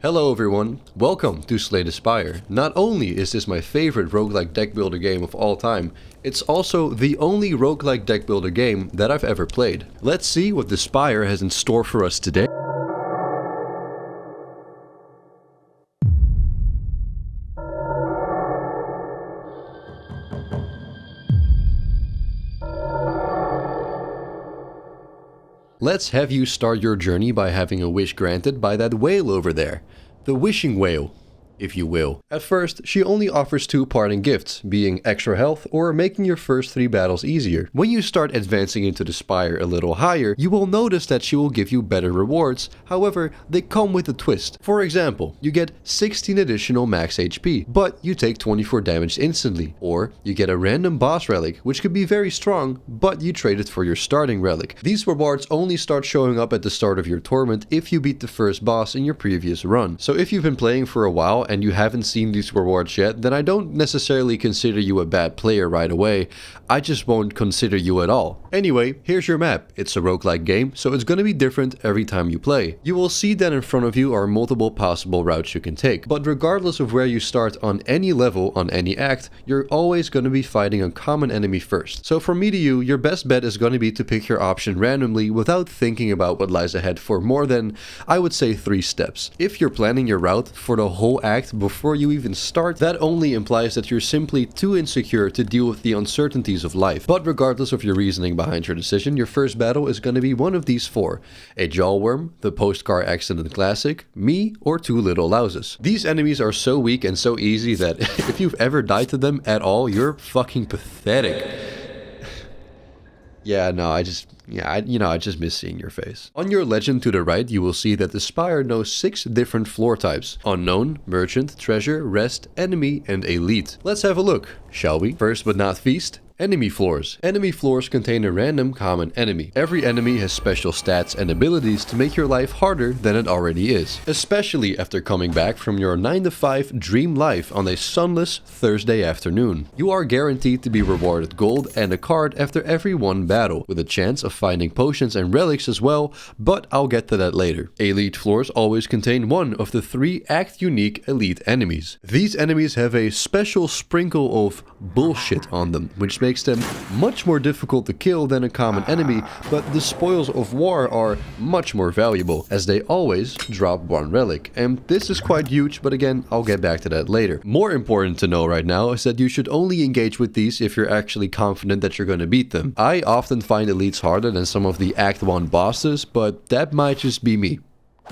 Hello everyone, welcome to Slay the Spire. Not only is this my favorite roguelike deck builder game of all time, it's also the only roguelike deck builder game that I've ever played. Let's see what the Spire has in store for us today. Let's have you start your journey by having a wish granted by that whale over there. The wishing whale, if you will. At first, she only offers two parting gifts, being extra health or making your first 3 battles easier. When you start advancing into the Spire a little higher, you will notice that she will give you better rewards, however, they come with a twist. For example, you get 16 additional max HP, but you take 24 damage instantly. Or, you get a random boss relic, which could be very strong, but you trade it for your starting relic. These rewards only start showing up at the start of your torment if you beat the first boss in your previous run. So if you've been playing for a while and you haven't seen these rewards yet, then I don't necessarily consider you a bad player right away. I just won't consider you at all. Anyway, here's your map. It's a roguelike game, so it's gonna be different every time you play. You will see that in front of you are multiple possible routes you can take, but regardless of where you start on any level, on any act, you're always gonna be fighting a common enemy first. So from me to you, your best bet is gonna be to pick your option randomly without thinking about what lies ahead for more than, I would say, 3 steps. If you're planning your route for the whole act before you even start, that only implies that you're simply too insecure to deal with the uncertainties of life. But regardless of your reasoning behind your decision, your first battle is going to be one of these 4. A Jawworm, the Postcard Accident Classic, me, or 2 Little Louses. These enemies are so weak and so easy that if you've ever died to them at all, you're fucking pathetic. Yeah, no, I just miss seeing your face. On your legend to the right, you will see that the Spire knows 6 different floor types: Unknown, Merchant, Treasure, Rest, Enemy, and Elite. Let's have a look, shall we? First but not least, enemy floors. Enemy floors contain a random common enemy. Every enemy has special stats and abilities to make your life harder than it already is, especially after coming back from your 9-to-5 dream life on a sunless Thursday afternoon. You are guaranteed to be rewarded gold and a card after every 1 battle, with a chance of finding potions and relics as well, but I'll get to that later. Elite floors always contain one of the 3 act unique elite enemies. These enemies have a special sprinkle of bullshit on them, which makes them much more difficult to kill than a common enemy, but the spoils of war are much more valuable, as they always drop 1 relic. And this is quite huge, but again, I'll get back to that later. More important to know right now is that you should only engage with these if you're actually confident that you're going to beat them. I often find elites harder than some of the Act 1 bosses, but that might just be me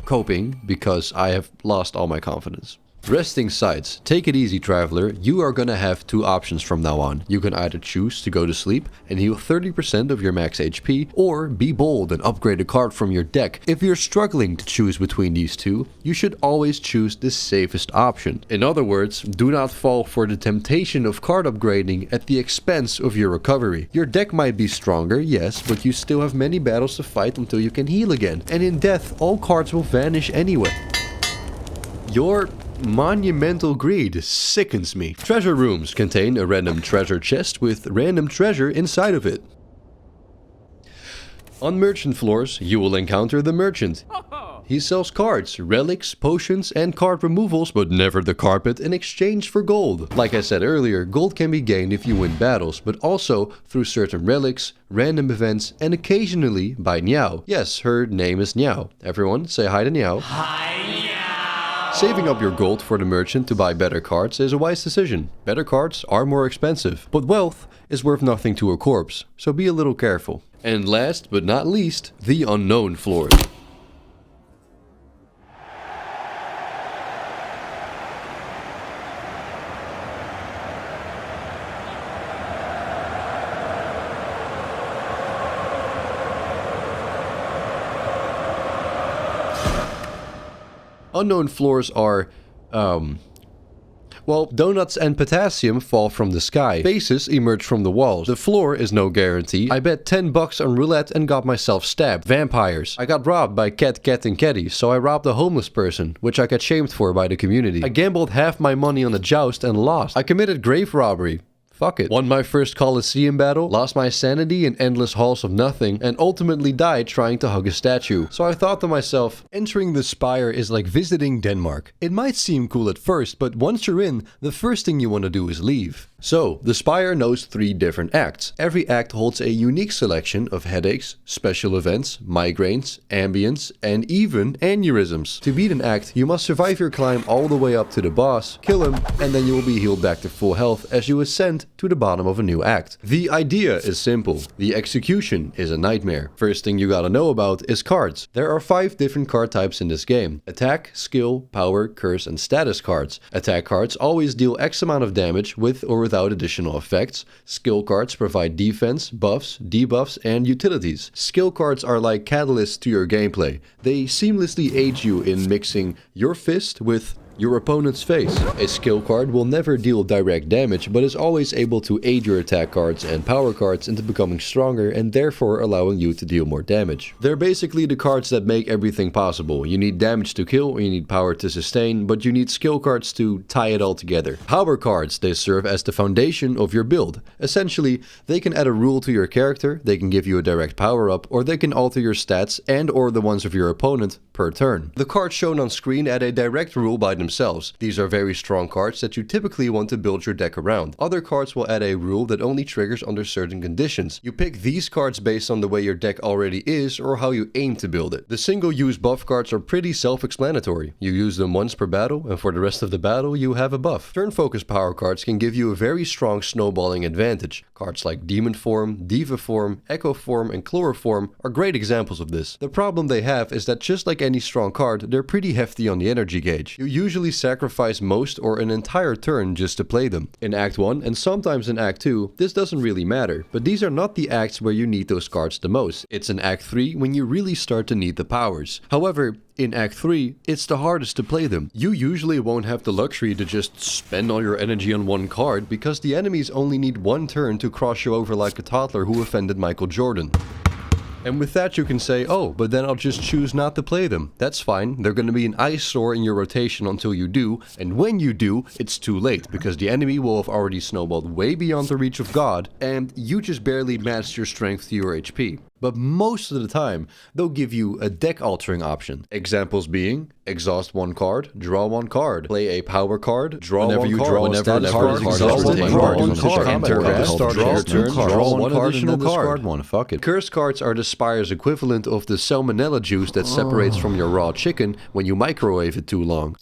coping because I have lost all my confidence. Resting sites. Take it easy, traveler. You are gonna have 2 options from now on. You can either choose to go to sleep and heal 30% of your max HP, or be bold and upgrade a card from your deck. If you're struggling to choose between these 2, you should always choose the safest option. In other words, do not fall for the temptation of card upgrading at the expense of your recovery. Your deck might be stronger, yes, but you still have many battles to fight until you can heal again. And in death, all cards will vanish anyway. Your monumental greed sickens me. Treasure rooms contain a random treasure chest with random treasure inside of it. On merchant floors, you will encounter the merchant. He sells cards, relics, potions, and card removals, but never the carpet in exchange for gold. Like I said earlier, gold can be gained if you win battles, but also through certain relics, random events, and occasionally by Niao. Yes, her name is Niao. Everyone, say hi to Niao. Hi, Niao! Saving up your gold for the merchant to buy better cards is a wise decision. Better cards are more expensive, but wealth is worth nothing to a corpse, so be a little careful. And last but not least, the unknown floors. Unknown floors are, well, donuts and potassium fall from the sky. Faces emerge from the walls. The floor is no guarantee. I bet 10 bucks on roulette and got myself stabbed. Vampires. I got robbed by Cat, and Caddy, so I robbed a homeless person, which I got shamed for by the community. I gambled half my money on a joust and lost. I committed grave robbery. Fuck it. Won my first Colosseum battle, lost my sanity in endless halls of nothing, and ultimately died trying to hug a statue. So I thought to myself, entering the Spire is like visiting Denmark. It might seem cool at first, but once you're in, the first thing you want to do is leave. So, the Spire knows 3 different acts. Every act holds a unique selection of headaches, special events, migraines, ambience, and even aneurysms. To beat an act, you must survive your climb all the way up to the boss, kill him, and then you will be healed back to full health as you ascend to the bottom of a new act. The idea is simple. The execution is a nightmare. First thing you gotta know about is cards. There are 5 different card types in this game. Attack, skill, power, curse, and status cards. Attack cards always deal X amount of damage with or without additional effects. Skill cards provide defense, buffs, debuffs, and utilities. Skill cards are like catalysts to your gameplay. They seamlessly aid you in mixing your fist with your opponent's face. A skill card will never deal direct damage, but is always able to aid your attack cards and power cards into becoming stronger and therefore allowing you to deal more damage. They're basically the cards that make everything possible. You need damage to kill, or you need power to sustain, but you need skill cards to tie it all together. Power cards, they serve as the foundation of your build. Essentially, they can add a rule to your character, they can give you a direct power up, or they can alter your stats and or the ones of your opponent per turn. The cards shown on screen add a direct rule by themselves. These are very strong cards that you typically want to build your deck around. Other cards will add a rule that only triggers under certain conditions. You pick these cards based on the way your deck already is or how you aim to build it. The single-use buff cards are pretty self-explanatory. You use them once per battle, and for the rest of the battle you have a buff. Turn-focused power cards can give you a very strong snowballing advantage. Cards like Demon Form, Diva Form, Echo Form, and Chloroform are great examples of this. The problem they have is that just like any strong card, they're pretty hefty on the energy gauge. You usually sacrifice most or an entire turn just to play them. In Act 1 and sometimes in Act 2, this doesn't really matter, but these are not the acts where you need those cards the most. It's in Act 3 when you really start to need the powers. However, in Act 3, it's the hardest to play them. You usually won't have the luxury to just spend all your energy on one card because the enemies only need one turn to cross you over like a toddler who offended Michael Jordan. And with that you can say, oh, but then I'll just choose not to play them. That's fine, they're going to be an eyesore in your rotation until you do, and when you do, it's too late, because the enemy will have already snowballed way beyond the reach of God, and you just barely matched your strength to your HP. But most of the time, they'll give you a deck altering option. Examples being, exhaust one card, draw one card, play a power card, draw one card, whenever a card is exhausted, draw one card, enter a start your turn, draw one additional card. Fuck it. Curse cards are the Spire's equivalent of the salmonella juice that separates from your raw chicken when you microwave it too long.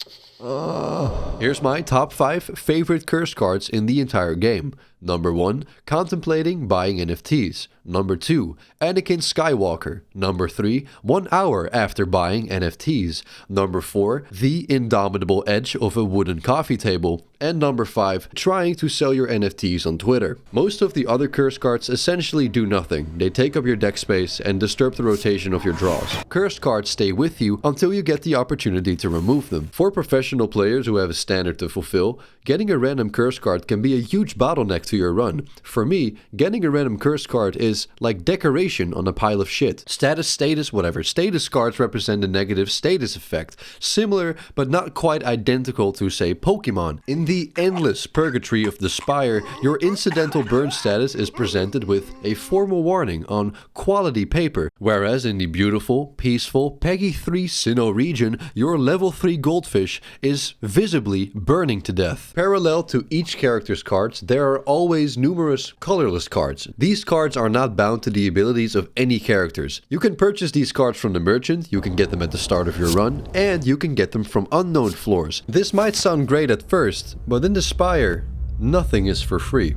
Here's my top 5 favorite curse cards in the entire game. Number 1, contemplating buying NFTs. Number 2, Anakin Skywalker. Number 3, 1 hour after buying NFTs. Number 4, the indomitable edge of a wooden coffee table. And number 5, trying to sell your NFTs on Twitter. Most of the other curse cards essentially do nothing. They take up your deck space and disturb the rotation of your draws. Cursed cards stay with you until you get the opportunity to remove them. For professional players who have a standard to fulfill, getting a random curse card can be a huge bottleneck to your run. For me, getting a random curse card is like decoration on a pile of shit. Status, whatever. Status cards represent a negative status effect. Similar, but not quite identical to, say, Pokemon. In the endless purgatory of the Spire, your incidental burn status is presented with a formal warning on quality paper, whereas in the beautiful, peaceful Peggy 3 Sinnoh region, your level 3 goldfish is visibly burning to death. Parallel to each character's cards, there are always numerous colorless cards. These cards are not bound to the abilities of any characters. You can purchase these cards from the merchant, you can get them at the start of your run, and you can get them from unknown floors. This might sound great at first, but in the Spire, nothing is for free.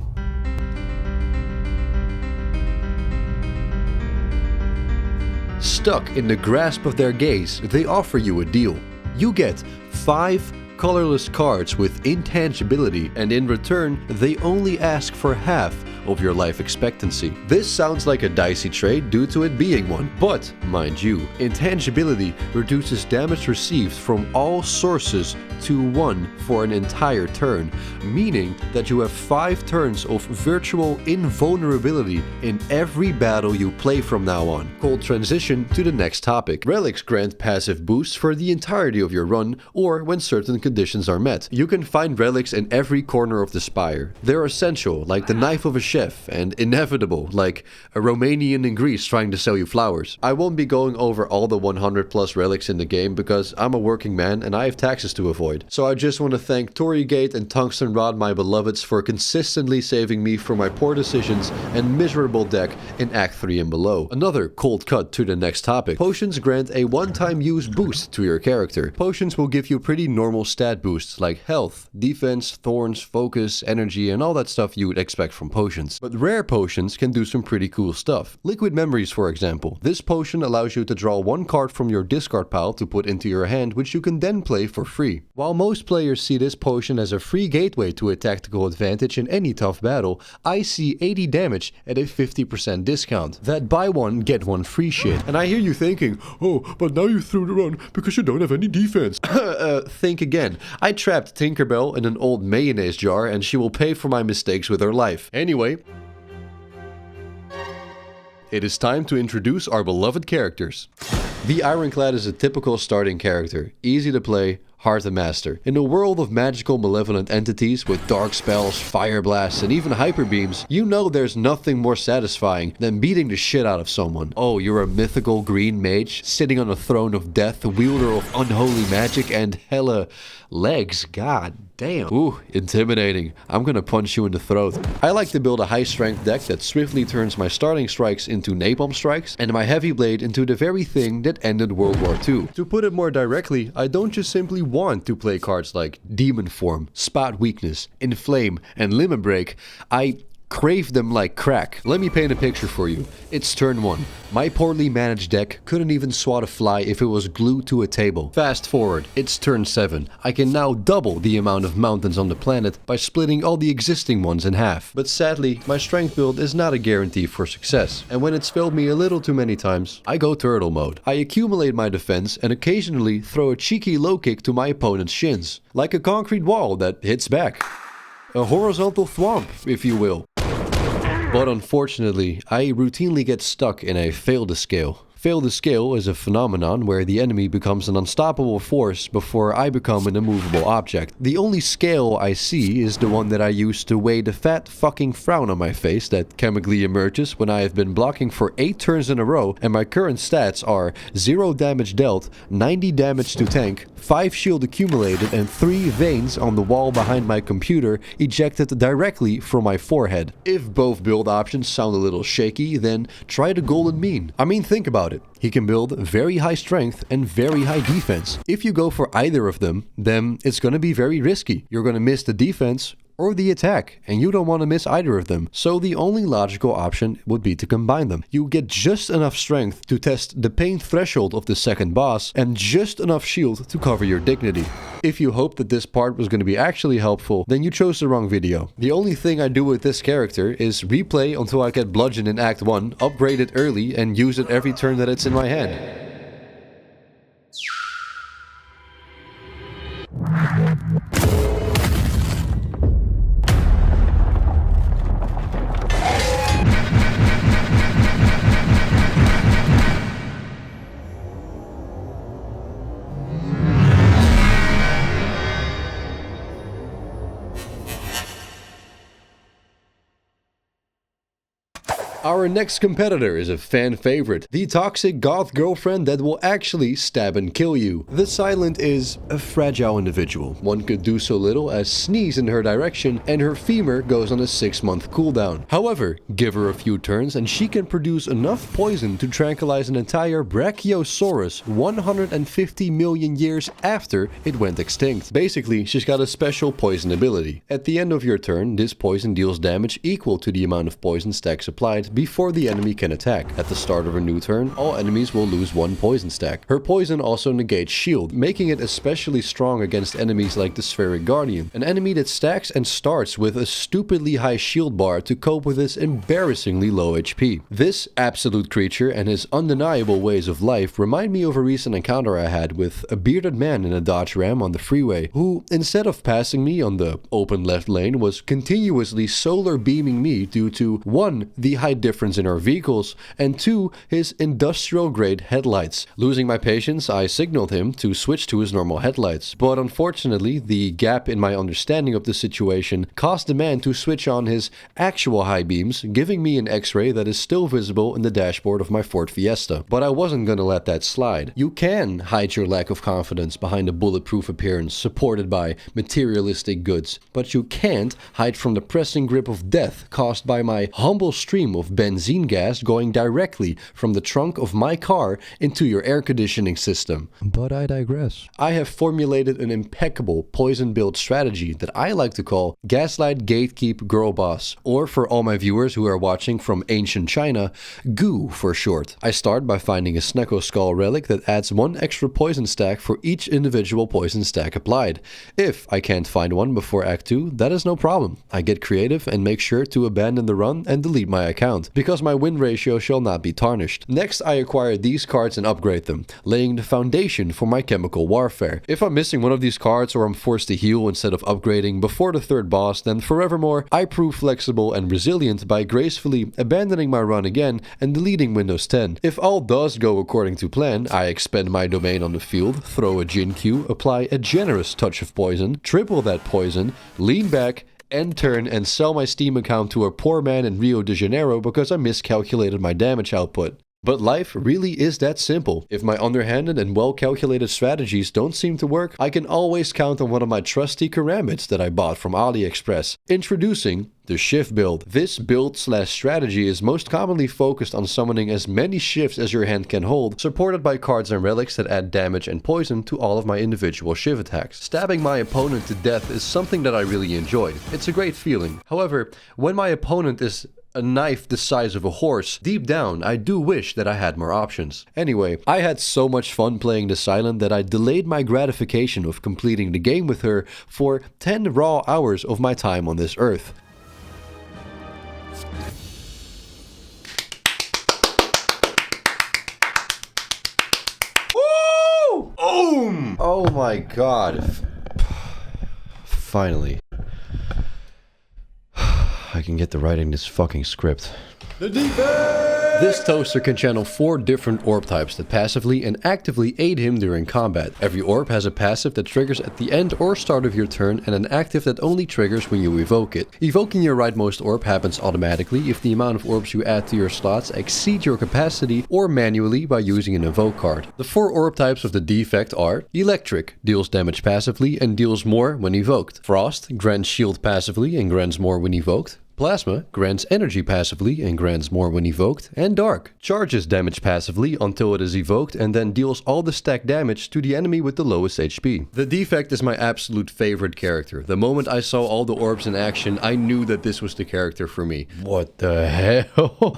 Stuck in the grasp of their gaze, they offer you a deal. You get 5 colorless cards with intangibility, and in return, they only ask for half of your life expectancy. This sounds like a dicey trait due to it being one, but mind you, intangibility reduces damage received from all sources to 1 for an entire turn, meaning that you have 5 turns of virtual invulnerability in every battle you play from now on. Called transition to the next topic. Relics grant passive boosts for the entirety of your run or when certain conditions are met. You can find relics in every corner of the Spire. They're essential, like the knife of a chef, and inevitable, like a Romanian in Greece trying to sell you flowers. I won't be going over all the 100 plus relics in the game because I'm a working man and I have taxes to avoid. So I just want to thank Torygate and Tungsten Rod, my beloveds, for consistently saving me from my poor decisions and miserable deck in Act 3 and below. Another cold cut to the next topic. Potions grant a one-time use boost to your character. Potions will give you pretty normal stat boosts like health, defense, thorns, focus, energy, and all that stuff you would expect from potions. But rare potions can do some pretty cool stuff. Liquid Memories, for example. This potion allows you to draw 1 card from your discard pile to put into your hand, which you can then play for free. While most players see this potion as a free gateway to a tactical advantage in any tough battle, I see 80 damage at a 50% discount. That buy one, get one free shit. And I hear you thinking, oh, but now you threw the run because you don't have any defense. Think again. I trapped Tinkerbell in an old mayonnaise jar and she will pay for my mistakes with her life. Anyway, it is time to introduce our beloved characters. The Ironclad is a typical starting character, easy to play, hard to master. In a world of magical malevolent entities with dark spells, fire blasts, and even hyper beams, you know there's nothing more satisfying than beating the shit out of someone. Oh, you're a mythical green mage sitting on a throne of death, wielder of unholy magic and hella legs. God damn. Ooh, intimidating. I'm gonna punch you in the throat. I like to build a high strength deck that swiftly turns my starting strikes into napalm strikes and my heavy blade into the very thing that ended World War II. To put it more directly, I don't just simply want to play cards like Demon Form, Spot Weakness, Inflame, and Limit Break. I crave them like crack. Let me paint a picture for you. It's turn 1. My poorly managed deck couldn't even swat a fly if it was glued to a table. Fast forward, it's turn 7. I can now double the amount of mountains on the planet by splitting all the existing ones in half. But sadly, my strength build is not a guarantee for success. And when it's failed me a little too many times, I go turtle mode. I accumulate my defense and occasionally throw a cheeky low kick to my opponent's shins. Like a concrete wall that hits back. A horizontal thwomp, if you will. But unfortunately, I routinely get stuck in a fail to scale. Fail to scale is a phenomenon where the enemy becomes an unstoppable force before I become an immovable object. The only scale I see is the one that I use to weigh the fat fucking frown on my face that chemically emerges when I have been blocking for 8 turns in a row and my current stats are 0 damage dealt, 90 damage to tank, 5 shield accumulated and 3 veins on the wall behind my computer ejected directly from my forehead. If both build options sound a little shaky, then try the golden mean. I mean, think about it. He can build very high strength and very high defense. If you go for either of them, then it's gonna be very risky. You're gonna miss the defense or the attack, and you don't want to miss either of them. So the only logical option would be to combine them. You get just enough strength to test the pain threshold of the second boss, and just enough shield to cover your dignity. If you hoped that this part was going to be actually helpful, then you chose the wrong video. The only thing I do with this character is replay until I get bludgeoned in Act 1, upgrade it early, and use it every turn that it's in my hand. Our next competitor is a fan favorite, the toxic goth girlfriend that will actually stab and kill you. The Silent is a fragile individual. One could do so little as sneeze in her direction and her femur goes on a 6-month cooldown. However, give her a few turns and she can produce enough poison to tranquilize an entire Brachiosaurus 150 million years after it went extinct. Basically, she's got a special poison ability. At the end of your turn, this poison deals damage equal to the amount of poison stacks applied before the enemy can attack. At the start of a new turn, all enemies will lose 1 poison stack. Her poison also negates shield, making it especially strong against enemies like the Spheric Guardian, an enemy that stacks and starts with a stupidly high shield bar to cope with his embarrassingly low HP. This absolute creature and his undeniable ways of life remind me of a recent encounter I had with a bearded man in a Dodge Ram on the freeway, who, instead of passing me on the open left lane, was continuously solar beaming me due to 1. The height difference in our vehicles, and 2. His industrial grade headlights. Losing my patience, I signaled him to switch to his normal headlights, but unfortunately the gap in my understanding of the situation caused the man to switch on his actual high beams, giving me an X-ray that is still visible in the dashboard of my Ford Fiesta. But I wasn't gonna let that slide. You can hide your lack of confidence behind a bulletproof appearance supported by materialistic goods, but you can't hide from the pressing grip of death caused by my humble stream of benzene gas going directly from the trunk of my car into your air conditioning system. But I digress. I have formulated an impeccable poison build strategy that I like to call Gaslight Gatekeep Girl Boss, or for all my viewers who are watching from ancient China, GOO for short. I start by finding a Snecko Skull relic that adds 1 extra poison stack for each individual poison stack applied. If I can't find one before Act 2, that is no problem. I get creative and make sure to abandon the run and delete my account, because my win ratio shall not be tarnished. Next, I acquire these cards and upgrade them, laying the foundation for my chemical warfare. If I'm missing one of these cards or I'm forced to heal instead of upgrading before the 3rd boss, then forevermore, I prove flexible and resilient by gracefully abandoning my run again and deleting Windows 10. If all does go according to plan, I expend my domain on the field, throw a Jin Q, apply a generous touch of poison, triple that poison, lean back, end turn and sell my Steam account to a poor man in Rio de Janeiro because I miscalculated my damage output. But life really is that simple. If my underhanded and well-calculated strategies don't seem to work, I can always count on one of my trusty karambits that I bought from AliExpress. Introducing the Shift build. This build/strategy is most commonly focused on summoning as many shifts as your hand can hold, supported by cards and relics that add damage and poison to all of my individual shift attacks. Stabbing my opponent to death is something that I really enjoy. It's a great feeling. However, when my opponent is a knife the size of a horse, deep down I do wish that I had more options. Anyway, I had so much fun playing the Silent that I delayed my gratification of completing the game with her for 10 raw hours of my time on this earth. Woo! Boom! Oh my god. Finally. I can get to writing this fucking script. The defense! This toaster can channel 4 different orb types that passively and actively aid him during combat. Every orb has a passive that triggers at the end or start of your turn and an active that only triggers when you evoke it. Evoking your rightmost orb happens automatically if the amount of orbs you add to your slots exceed your capacity, or manually by using an evoke card. The 4 orb types of the defect are: Electric, deals damage passively and deals more when evoked. Frost, grants shield passively and grants more when evoked. Plasma grants energy passively and grants more when evoked, and Dark charges damage passively until it is evoked and then deals all the stack damage to the enemy with the lowest HP. The Defect is my absolute favorite character. The moment I saw all the orbs in action, I knew that this was the character for me. What the hell?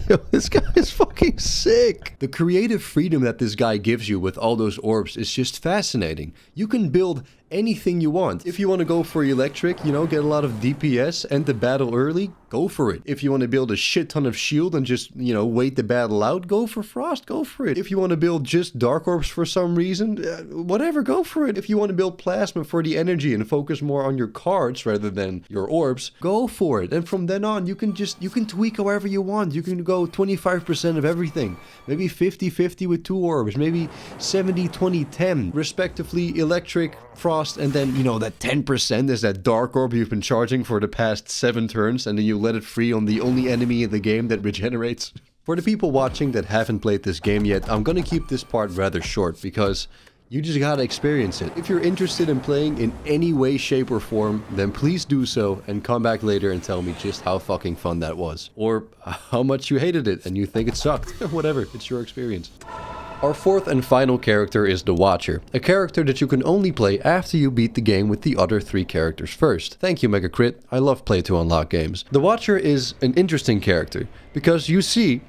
Yo, this guy is fucking sick. The creative freedom that this guy gives you with all those orbs is just fascinating. You can build anything you want. If you want to go for electric, you know, get a lot of DPS, end the battle early, go for it. If you want to build a shit ton of shield and just, you know, wait the battle out, go for Frost, go for it. If you want to build just Dark Orbs for some reason, whatever, go for it. If you want to build Plasma for the energy and focus more on your cards rather than your orbs, go for it. And from then on, you can tweak however you want. You can go 25% of everything. Maybe 50-50 with 2 orbs, maybe 70-20-10, respectively, electric, Frost, and then, you know, that 10% is that Dark Orb you've been charging for the past 7 turns, and then you let it free on the only enemy in the game that regenerates. For the people watching that haven't played this game yet, I'm gonna keep this part rather short, because you just gotta experience it. If you're interested in playing in any way, shape, or form, then please do so, and come back later and tell me just how fucking fun that was. Or how much you hated it and you think it sucked. Whatever, it's your experience. Our fourth and final character is the Watcher, a character that you can only play after you beat the game with the other 3 characters first. Thank you, Megacrit. I love play to unlock games. The Watcher is an interesting character because you see,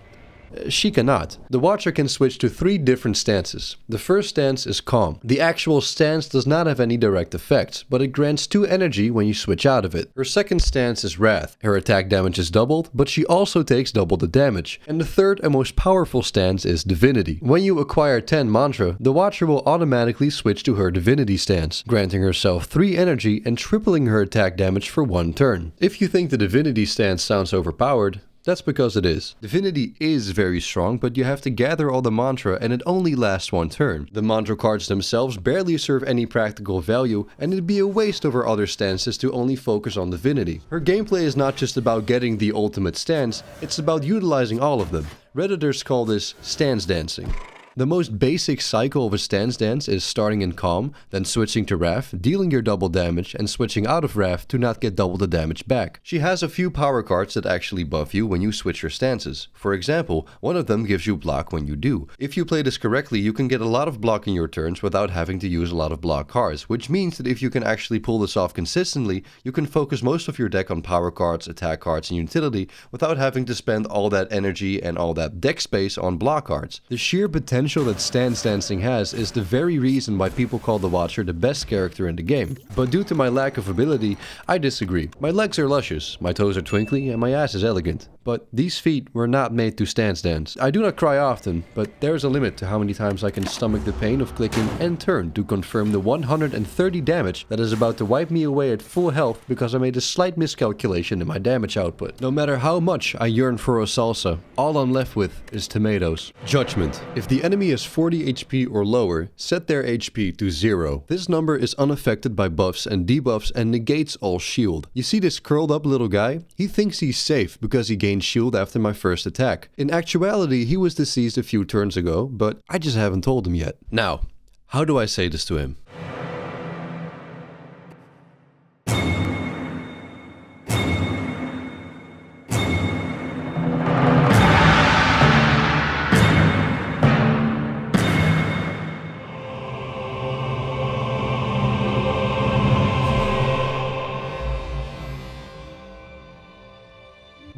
she cannot. The Watcher can switch to 3 different stances. The first stance is Calm. The actual stance does not have any direct effects, but it grants 2 energy when you switch out of it. Her second stance is Wrath. Her attack damage is doubled, but she also takes double the damage. And the third and most powerful stance is Divinity. When you acquire 10 mantra, the Watcher will automatically switch to her Divinity stance, granting herself 3 energy and tripling her attack damage for 1 turn. If you think the Divinity stance sounds overpowered, that's because it is. Divinity is very strong, but you have to gather all the mantra and it only lasts 1 turn. The mantra cards themselves barely serve any practical value, and it'd be a waste over other stances to only focus on Divinity. Her gameplay is not just about getting the ultimate stance, it's about utilizing all of them. Redditors call this stance dancing. The most basic cycle of a stance dance is starting in Calm, then switching to Wrath, dealing your double damage, and switching out of Wrath to not get double the damage back. She has a few power cards that actually buff you when you switch your stances. For example, one of them gives you block when you do. If you play this correctly, you can get a lot of block in your turns without having to use a lot of block cards, which means that if you can actually pull this off consistently, you can focus most of your deck on power cards, attack cards, and utility without having to spend all that energy and all that deck space on block cards. The sheer potential that stance dancing has is the very reason why people call the Watcher the best character in the game. But due to my lack of ability, I disagree. My legs are luscious, my toes are twinkly, and my ass is elegant. But these feet were not made to stance dance. I do not cry often, but there's a limit to how many times I can stomach the pain of clicking end turn to confirm the 130 damage that is about to wipe me away at full health because I made a slight miscalculation in my damage output. No matter how much I yearn for a salsa, all I'm left with is tomatoes. Judgment. If the enemy is 40 HP or lower, set their HP to 0. This number is unaffected by buffs and debuffs and negates all shield. You see this curled up little guy? He thinks he's safe because he gained shield after my first attack. In actuality, he was deceased a few turns ago, but I just haven't told him yet. Now, how do I say this to him?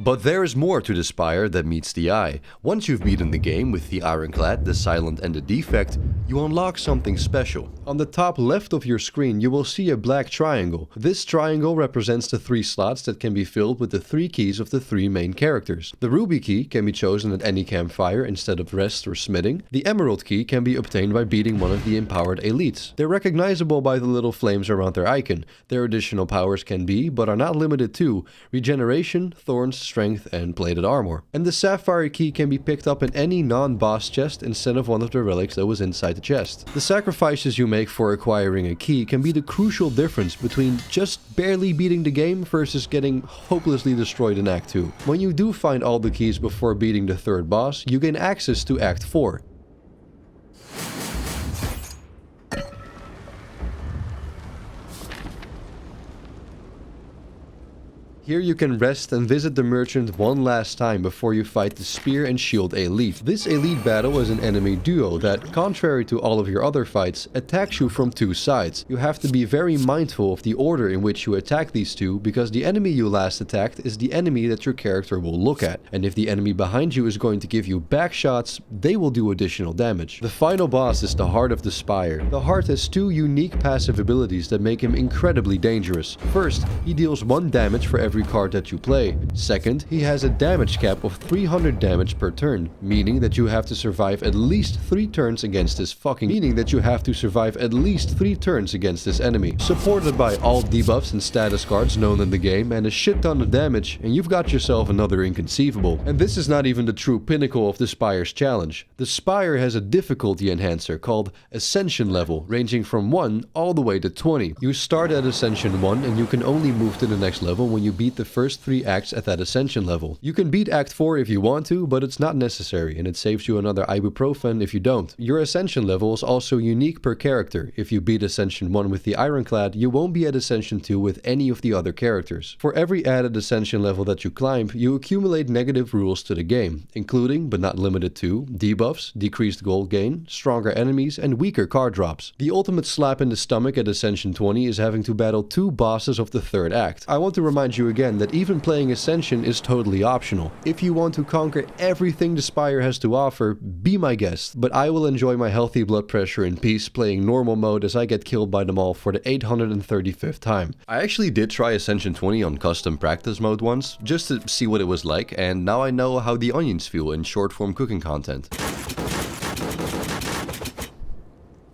But there is more to the Spire that meets the eye. Once you've beaten the game with the Ironclad, the Silent and the Defect, you unlock something special. On the top left of your screen you will see a black triangle. This triangle represents the 3 slots that can be filled with the 3 keys of the 3 main characters. The Ruby key can be chosen at any campfire instead of Rest or Smithing. The Emerald key can be obtained by beating one of the empowered elites. They're recognizable by the little flames around their icon. Their additional powers can be, but are not limited to, Regeneration, Thorns, Strength, and Plated Armor. And the Sapphire key can be picked up in any non-boss chest instead of one of the relics that was inside the chest. The sacrifices you make for acquiring a key can be the crucial difference between just barely beating the game versus getting hopelessly destroyed in Act 2. When you do find all the keys before beating the 3rd boss, you gain access to Act 4. Here you can rest and visit the merchant one last time before you fight the Spear and Shield elite. This elite battle is an enemy duo that, contrary to all of your other fights, attacks you from 2 sides. You have to be very mindful of the order in which you attack these 2 because the enemy you last attacked is the enemy that your character will look at. And if the enemy behind you is going to give you back shots, they will do additional damage. The final boss is the Heart of the Spire. The Heart has 2 unique passive abilities that make him incredibly dangerous. First, he deals 1 damage for every card that you play. Second, he has a damage cap of 300 damage per turn, meaning that you have to survive at least 3 turns against this enemy. Supported by all debuffs and status cards known in the game and a shit ton of damage, and you've got yourself another inconceivable. And this is not even the true pinnacle of the Spire's challenge. The Spire has a difficulty enhancer called Ascension level, ranging from 1 all the way to 20. You start at Ascension 1 and you can only move to the next level when you beat the first 3 acts at that Ascension level. You can beat Act 4 if you want to, but it's not necessary, and it saves you another ibuprofen if you don't. Your Ascension level is also unique per character. If you beat Ascension 1 with the Ironclad, you won't be at Ascension 2 with any of the other characters. For every added Ascension level that you climb, you accumulate negative rules to the game, including, but not limited to, debuffs, decreased gold gain, stronger enemies, and weaker card drops. The ultimate slap in the stomach at Ascension 20 is having to battle 2 bosses of the 3rd act. I want to remind you again that even playing Ascension is totally optional. If you want to conquer everything the Spire has to offer, be my guest, but I will enjoy my healthy blood pressure in peace playing normal mode as I get killed by them all for the 835th time. I actually did try Ascension 20 on custom practice mode once, just to see what it was like, and now I know how the onions feel in short form cooking content.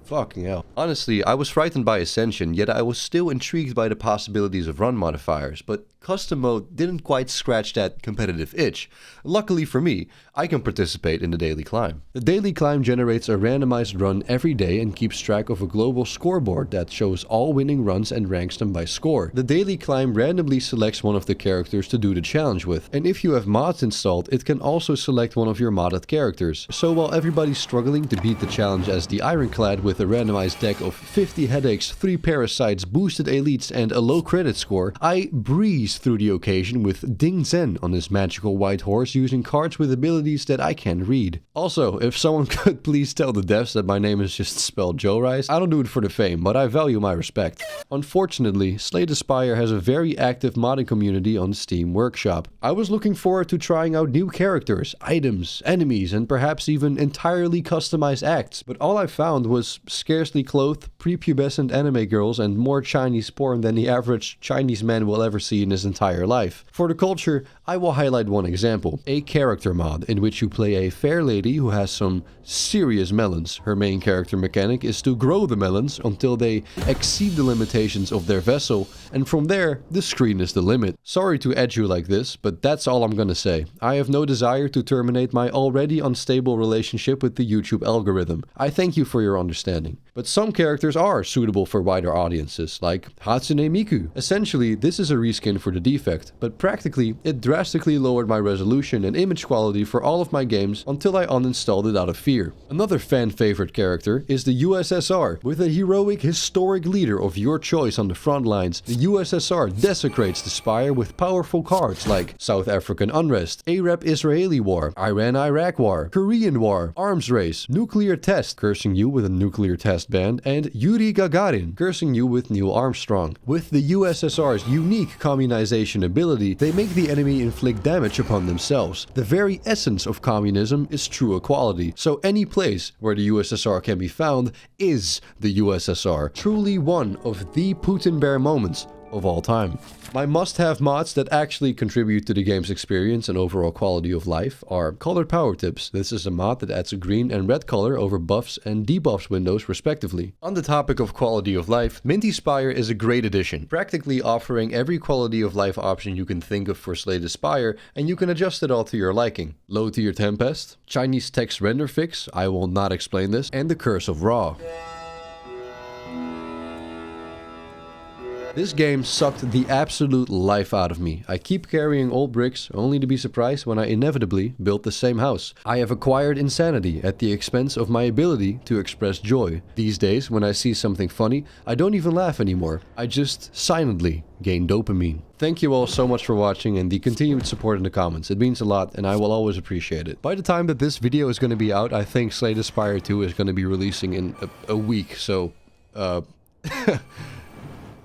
Fucking hell. Honestly, I was frightened by Ascension, yet I was still intrigued by the possibilities of run modifiers, but custom mode didn't quite scratch that competitive itch. Luckily for me, I can participate in the daily climb. The daily climb generates a randomized run every day and keeps track of a global scoreboard that shows all winning runs and ranks them by score. The daily climb randomly selects one of the characters to do the challenge with, and if you have mods installed, it can also select one of your modded characters. So while everybody's struggling to beat the challenge as the Ironclad with a randomized deck of 50 headaches, 3 parasites, boosted elites, and a low credit score, I breeze through the occasion with Ding Zen on his magical white horse using cards with abilities that I can't read. Also, if someone could please tell the devs that my name is just spelled Jorise, I don't do it for the fame, but I value my respect. Unfortunately, Slay the Spire has a very active modding community on Steam Workshop. I was looking forward to trying out new characters, items, enemies, and perhaps even entirely customized acts, but all I found was scarcely clothed, prepubescent anime girls and more Chinese porn than the average Chinese man will ever see in his entire life. For the culture, I will highlight one example, a character mod in which you play a fair lady who has some serious melons. Her main character mechanic is to grow the melons until they exceed the limitations of their vessel, and from there, the screen is the limit. Sorry to edge you like this, but that's all I'm gonna say. I have no desire to terminate my already unstable relationship with the YouTube algorithm. I thank you for your understanding. But some characters are suitable for wider audiences, like Hatsune Miku. Essentially, this is a reskin for the defect, but practically, it drastically lowered my resolution and image quality for all of my games until I uninstalled it out of fear. Another fan favorite character is the USSR. With a heroic, historic leader of your choice on the front lines, the USSR desecrates the Spire with powerful cards like South African Unrest, Arab-Israeli War, Iran-Iraq War, Korean War, Arms Race, Nuclear Test, cursing you with a nuclear test ban, and Yuri Gagarin, cursing you with Neil Armstrong. With the USSR's unique communization ability, they make the enemy inflict damage upon themselves. The very essence of communism is true equality, so any place where the USSR can be found is the USSR. Truly one of the Putin bear moments of all time. My must-have mods that actually contribute to the game's experience and overall quality of life are Colored Power Tips. This is a mod that adds a green and red color over buffs and debuffs windows respectively. On the topic of quality of life, Minty Spire is a great addition, practically offering every quality of life option you can think of for Slay the Spire, and you can adjust it all to your liking. Low tier Tempest, Chinese text render fix, I will not explain this, and the Curse of Ra. This game sucked the absolute life out of me. I keep carrying old bricks, only to be surprised when I inevitably build the same house. I have acquired insanity at the expense of my ability to express joy. These days, when I see something funny, I don't even laugh anymore. I just silently gain dopamine. Thank you all so much for watching and the continued support in the comments. It means a lot and I will always appreciate it. By the time that this video is going to be out, I think Slay the Spire 2 is going to be releasing in a week, so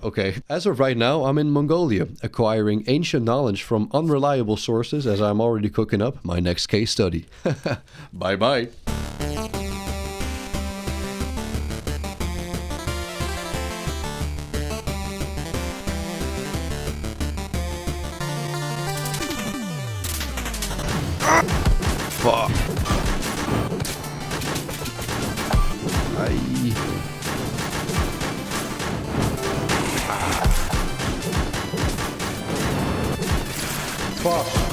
okay. As of right now, I'm in Mongolia, acquiring ancient knowledge from unreliable sources as I'm already cooking up my next case study. Bye bye. Fuck. Fuck.